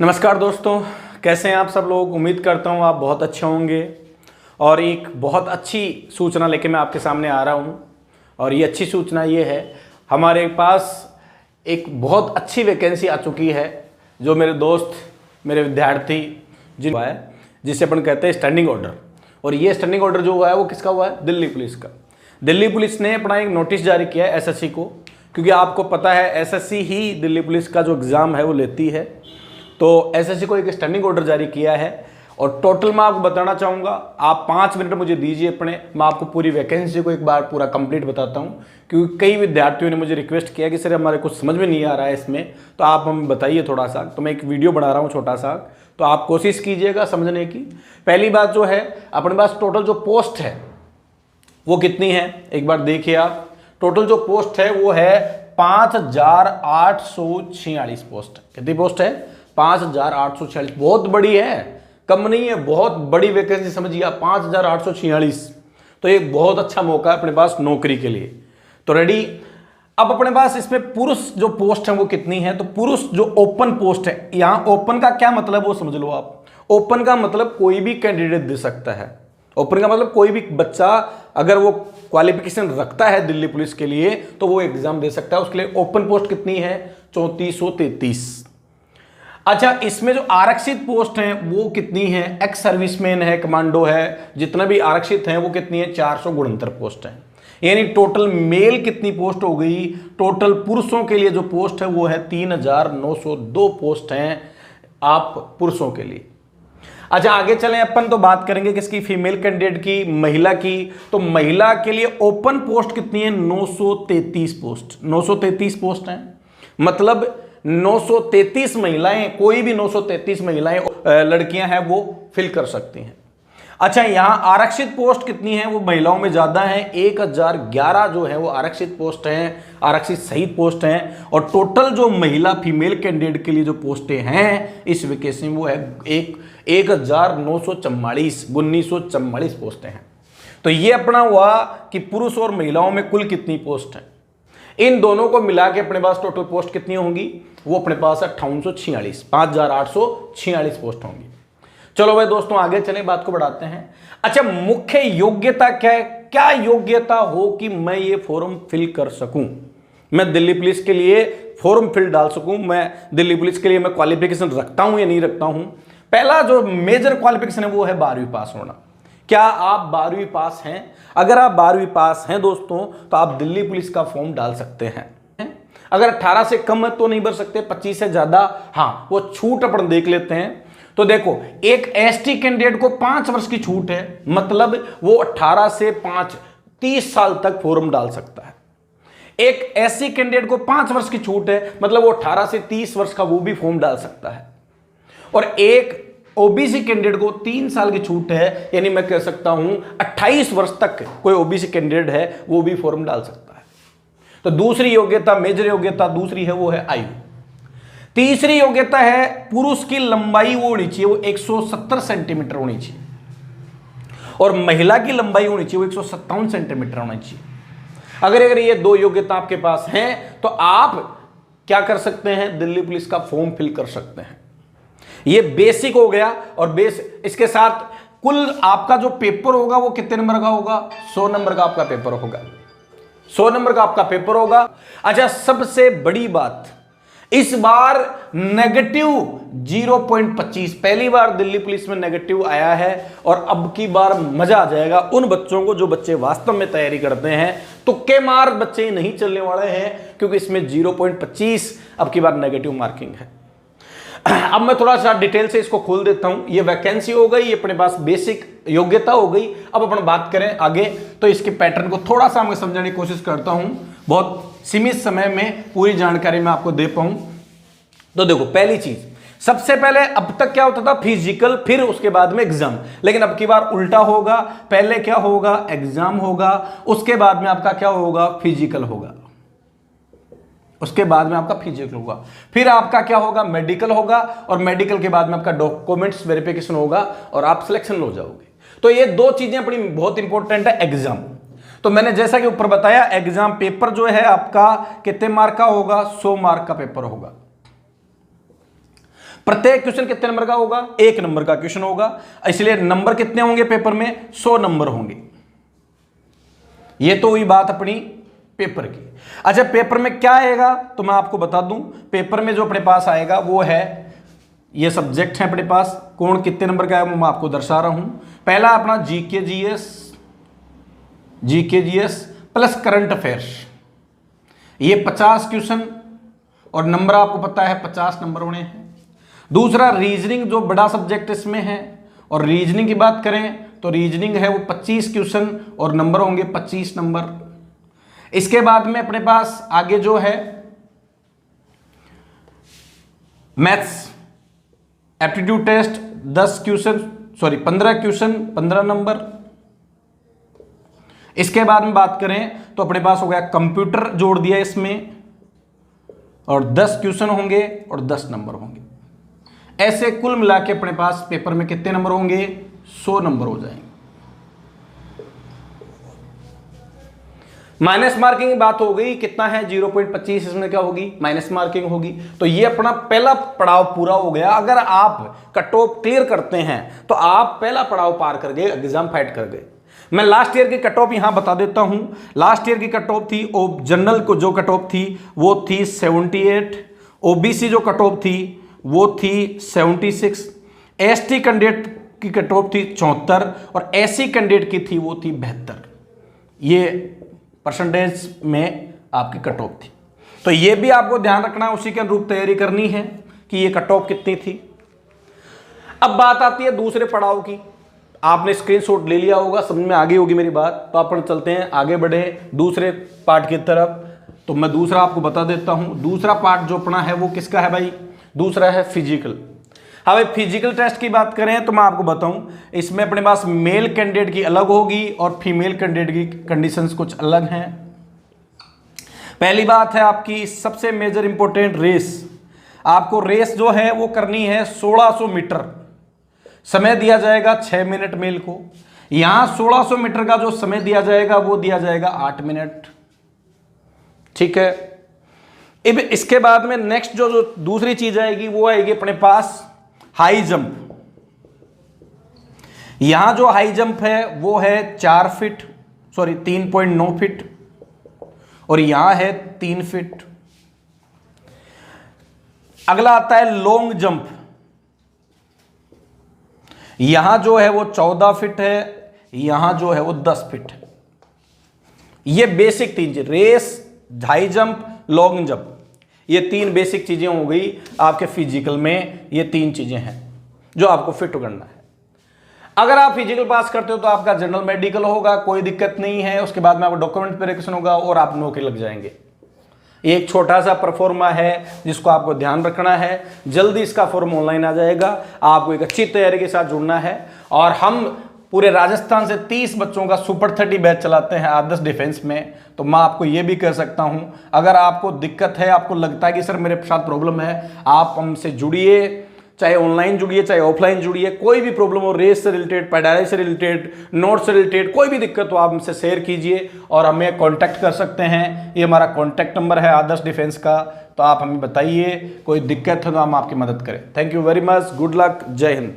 नमस्कार दोस्तों, कैसे हैं आप सब लोग। उम्मीद करता हूं आप बहुत अच्छे होंगे। और एक बहुत अच्छी सूचना लेके मैं आपके सामने आ रहा हूं। और ये अच्छी सूचना ये है, हमारे पास एक बहुत अच्छी वैकेंसी आ चुकी है जो मेरे दोस्त, मेरे विद्यार्थी हुआ है, जिसे अपन कहते हैं स्टैंडिंग ऑर्डर। और ये स्टैंडिंग ऑर्डर जो हुआ है वो किसका हुआ है? दिल्ली पुलिस का। दिल्ली पुलिस ने अपना एक नोटिस जारी किया है एसएससी को, क्योंकि आपको पता है एसएससी ही दिल्ली पुलिस का जो एग्ज़ाम है वो लेती है। तो एसएससी को एक स्टैंडिंग ऑर्डर जारी किया है। और टोटल मैं आपको बताना चाहूँगा, आप 5 मिनट मुझे दीजिए अपने, मैं आपको पूरी वैकेंसी को एक बार पूरा कंप्लीट बताता हूँ। क्योंकि कई विद्यार्थियों ने मुझे रिक्वेस्ट किया कि सर हमारे कुछ समझ में नहीं आ रहा है इसमें, तो आप हमें बताइए थोड़ा सा। तो मैं एक वीडियो बना रहा हूँ छोटा सा, तो आप कोशिश कीजिएगा समझने की। पहली बात जो है, अपने पास टोटल जो पोस्ट है वो कितनी है, एक बार देखिए आप। टोटल जो पोस्ट है वो है 5846 पोस्ट। कितनी पोस्ट है? 5846। बहुत बड़ी है, कम नहीं है, बहुत बड़ी वैकेंसी समझिए आप, 5846। तो एक बहुत अच्छा मौका है अपने पास नौकरी के लिए। तो रेडी। अब अपने पास इसमें पुरुष जो पोस्ट है वो कितनी है? तो पुरुष जो ओपन पोस्ट है, यहां ओपन का क्या मतलब वो समझ लो आप। ओपन का मतलब कोई भी कैंडिडेट दे सकता है। ओपन का मतलब कोई भी बच्चा अगर वो क्वालिफिकेशन रखता है दिल्ली पुलिस के लिए तो वो एग्जाम दे सकता है। उसके लिए ओपन पोस्ट कितनी है? 3433। अच्छा, इसमें जो आरक्षित पोस्ट हैं वो कितनी है? एक्स सर्विसमैन है, कमांडो है, जितना भी आरक्षित हैं वो कितनी है? 469 पोस्ट है। यानी टोटल मेल कितनी पोस्ट हो गई? टोटल पुरुषों के लिए जो पोस्ट है वो है 3902 पोस्ट हैं आप पुरुषों के लिए। अच्छा, आगे चलें अपन, तो बात करेंगे किसकी? फीमेल कैंडिडेट की, महिला की। तो महिला के लिए ओपन पोस्ट कितनी है? 933 पोस्ट। 933 पोस्ट हैं, मतलब 933 महिलाएं, कोई भी 933 महिलाएं लड़कियां हैं वो फिल कर सकती हैं। अच्छा, यहां आरक्षित पोस्ट कितनी है? वो महिलाओं में ज्यादा है, 1011 जो है वो आरक्षित पोस्ट हैं, आरक्षित शहीद पोस्ट हैं। और टोटल जो महिला फीमेल कैंडिडेट के लिए जो पोस्टें हैं इस वैकेंसी में वो है 1944 पोस्टें हैं। तो ये अपना हुआ कि पुरुष और महिलाओं में कुल कितनी पोस्ट है। इन दोनों को मिला के अपने पास टोटल पोस्ट कितनी होंगी? वो अपने पास है 5846 पोस्ट होंगी। चलो भाई दोस्तों, आगे चलें, बात को बढ़ाते हैं। अच्छा, मुख्य योग्यता क्या है? क्या योग्यता हो कि मैं ये फॉर्म फिल कर सकूं, मैं दिल्ली पुलिस के लिए फॉर्म फिल डाल सकूं, मैं दिल्ली पुलिस के लिए मैं क्वालिफिकेशन रखता हूं या नहीं रखता हूं। पहला जो मेजर क्वालिफिकेशन है वो है 12वीं पास होना। क्या आप 12वीं पास हैं? अगर आप 12वीं पास हैं दोस्तों तो आप दिल्ली पुलिस का फॉर्म डाल सकते हैं। अगर 18 से कम है तो नहीं भर सकते, 25 से ज्यादा हाँ वो छूट अपन देख लेते हैं। तो देखो, एक एसटी कैंडिडेट को 5 वर्ष की छूट है, मतलब वो 18 से 5 30 साल तक फॉर्म डाल सकता है। एक एससी कैंडिडेट को 5 वर्ष की छूट है, मतलब वो 18 से 30 वर्ष का वो भी फॉर्म डाल सकता है। और एक ओबीसी कैंडिडेट को 3 साल की छूट है, यानी मैं कह सकता हूं 28 वर्ष तक कोई ओबीसी कैंडिडेट है वो भी फॉर्म डाल सकता है। तो दूसरी योग्यता, मेजर योग्यता दूसरी है वो है आयु। तीसरी योग्यता है पुरुष की लंबाई वो होनी चाहिए, वो 170 सेंटीमीटर होनी चाहिए, और महिला की लंबाई होनी चाहिए वो 157 सेंटीमीटर होनी चाहिए। अगर ये 2 योग्यता आपके पास हैं तो आप क्या कर सकते हैं? दिल्ली पुलिस का फॉर्म फिल कर सकते हैं। ये बेसिक हो गया। और इसके साथ कुल आपका जो पेपर होगा वो कितने नंबर का होगा? 100 नंबर का आपका पेपर होगा। 100 नंबर का आपका पेपर होगा। अच्छा, सबसे बड़ी बात, इस बार नेगेटिव 0.25, पहली बार दिल्ली पुलिस में नेगेटिव आया है। और अब की बार मजा आ जाएगा उन बच्चों को जो बच्चे वास्तव में तैयारी करते हैं। तुक्के मार बच्चे नहीं चलने वाले हैं, क्योंकि इसमें 0.25 अब की बार नेगेटिव मार्किंग है। अब मैं थोड़ा सा डिटेल से इसको खोल देता हूं। ये वैकेंसी हो गई, ये अपने पास बेसिक योग्यता हो गई। अब अपन बात करें आगे, तो इसके पैटर्न को थोड़ा सा मैं समझाने की कोशिश करता हूं, बहुत सीमित समय में पूरी जानकारी मैं आपको दे पाऊं। तो देखो, पहली चीज, सबसे पहले अब तक क्या होता था? फिजिकल, फिर उसके बाद में एग्जाम। लेकिन अब की बार उल्टा होगा, पहले क्या होगा? एग्जाम होगा, उसके बाद में आपका क्या होगा? फिजिकल होगा, उसके बाद में आपका फिजिकल होगा, फिर आपका क्या होगा? मेडिकल होगा, और मेडिकल के बाद में आपका डॉक्यूमेंट्स वेरिफिकेशन होगा और आप सिलेक्शन हो जाओगे। तो ये 2 चीजें अपनी बहुत इंपॉर्टेंट है। एग्जाम, तो मैंने जैसा कि ऊपर बताया, एग्जाम पेपर जो है आपका कितने मार्क का होगा? 100 मार्क का पेपर होगा। प्रत्येक क्वेश्चन कितने नंबर का होगा? 1 नंबर का क्वेश्चन होगा, इसलिए नंबर कितने होंगे पेपर में? 100 नंबर होंगे। ये तो हुई बात अपनी पेपर की। अच्छा, पेपर में क्या आएगा तो मैं आपको बता दूं। पेपर में जो अपने पास आएगा वो है, ये सब्जेक्ट है अपने पास। कौन कितने नंबर का है वो मैं आपको दर्शा रहा हूं। पहला अपना GK GS plus current affairs, ये 50 क्वेश्चन और नंबर आपको पता है 50 नंबर होने हैं। दूसरा रीजनिंग, जो बड़ा सब्जेक्ट इसमें है, और रीजनिंग की बात करें तो रीजनिंग है वो 25 क्वेश्चन और नंबर होंगे 25 नंबर। इसके बाद में अपने पास आगे जो है maths aptitude test 15 question 15 number. इसके बाद में बात करें तो अपने पास हो गया कंप्यूटर जोड़ दिया इसमें, और 10 क्वेश्चन होंगे और 10 नंबर होंगे। ऐसे कुल मिला के अपने पास पेपर में कितने नंबर होंगे? 100 नंबर हो जाएंगे। माइनस मार्किंग की बात हो गई, कितना है? 0.25, इसमें क्या होगी? माइनस मार्किंग होगी। तो ये अपना पहला पड़ाव पूरा हो गया। अगर आप कट ऑफ क्लियर करते हैं तो आप पहला पड़ाव पार कर गए, एग्जाम फाइट कर गए। मैं लास्ट ईयर की कट ऑफ यहां बता देता हूं। लास्ट ईयर की कट ऑफ थी, जनरल को जो कट ऑफ थी वो थी 78, ओबीसी जो कट ऑफ थी वो थी 76, एसटी कैंडिडेट की कट ऑफ थी 74 और एससी कैंडिडेट की थी वो थी 72। ये परसेंटेज में आपकी कट ऑफ थी। तो ये भी आपको ध्यान रखना है, उसी के अनुरूप तैयारी करनी है कि ये कट ऑफ कितनी थी। अब बात आती है दूसरे पड़ाव की। आपने स्क्रीनशॉट ले लिया होगा, समझ में आ गई होगी मेरी बात। तो अपन चलते हैं आगे बढ़े दूसरे पार्ट की तरफ। तो मैं दूसरा आपको बता देता हूं। दूसरा पार्ट जो अपना है वो किसका है भाई? दूसरा है फिजिकल। हाँ भाई, फिजिकल टेस्ट की बात करें तो मैं आपको बताऊं, इसमें अपने पास मेल कैंडिडेट की अलग होगी और फीमेल कैंडिडेट की कंडीशंस कुछ अलग हैं। पहली बात है आपकी सबसे मेजर इंपॉर्टेंट रेस। आपको रेस जो है वो करनी है 1600 मीटर। समय दिया जाएगा 6 मिनट मेल को। यहां 1600 मीटर का जो समय दिया जाएगा वो दिया जाएगा 8 मिनट। ठीक है। अब इसके बाद में नेक्स्ट जो दूसरी चीज आएगी वो आएगी अपने पास हाई जंप। यहां जो हाई जंप है वो है 3.9 फीट और यहां है 3 फीट। अगला आता है लॉन्ग जंप। यहां जो है वो 14 फीट है, यहां जो है वो 10 फीट है। ये बेसिक 3 चीज, race, high jump, long jump, ये 3 बेसिक चीजें हो गई आपके फिजिकल में। ये 3 चीजें हैं जो आपको फिट करना है। अगर आप फिजिकल पास करते हो तो आपका जनरल मेडिकल होगा, कोई दिक्कत नहीं है। उसके बाद में आपका डॉक्यूमेंट वेरिफिकेशन होगा और आप नौकरी लग जाएंगे। एक छोटा सा परफॉर्मा है जिसको आपको ध्यान रखना है। जल्दी इसका फॉर्म ऑनलाइन आ जाएगा। आपको एक अच्छी तैयारी के साथ जुड़ना है। और हम पूरे राजस्थान से 30 बच्चों का सुपर 30 बैच चलाते हैं आदर्श डिफेंस में। तो मैं आपको यह भी कह सकता हूं, अगर आपको दिक्कत है, आपको लगता है कि सर मेरे साथ प्रॉब्लम है, आप हमसे जुड़िए। चाहे ऑनलाइन जुड़िए, चाहे ऑफलाइन जुड़िए। कोई भी प्रॉब्लम हो, रेस से रिलेटेड, पढ़ाई से रिलेटेड, नोट से रिलेटेड, कोई भी दिक्कत हो, आप हमसे शेयर कीजिए और हमें कांटेक्ट कर सकते हैं। ये हमारा कांटेक्ट नंबर है आदर्श डिफेंस का। तो आप हमें बताइए, कोई दिक्कत हो तो हम आपकी मदद करें। Thank you very much. Good luck. जय हिंद।